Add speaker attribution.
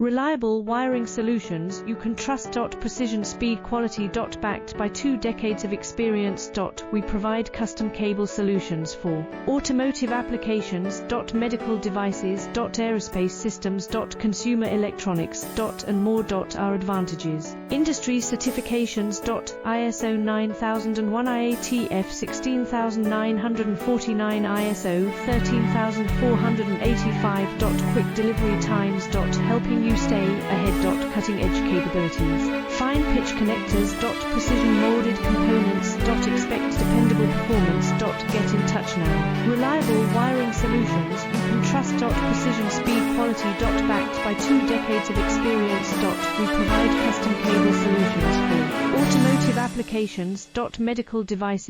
Speaker 1: Reliable wiring solutions you can trust. Precision, speed, quality. Backed by 2 decades of experience. We provide custom cable solutions for automotive applications. Medical devices. Aerospace systems. Consumer electronics. And more. Our advantages: industry certifications. ISO 9001, IATF 16949, ISO 13485. Quick delivery times. Helping you stay ahead. Cutting edge capabilities. Fine pitch connectors. Precision molded components. Expect dependable performance. Get in touch now. Reliable wiring solutions you can trust. Precision, speed, quality. Backed by 2 decades of experience. We provide custom cable solutions for automotive applications. Medical devices.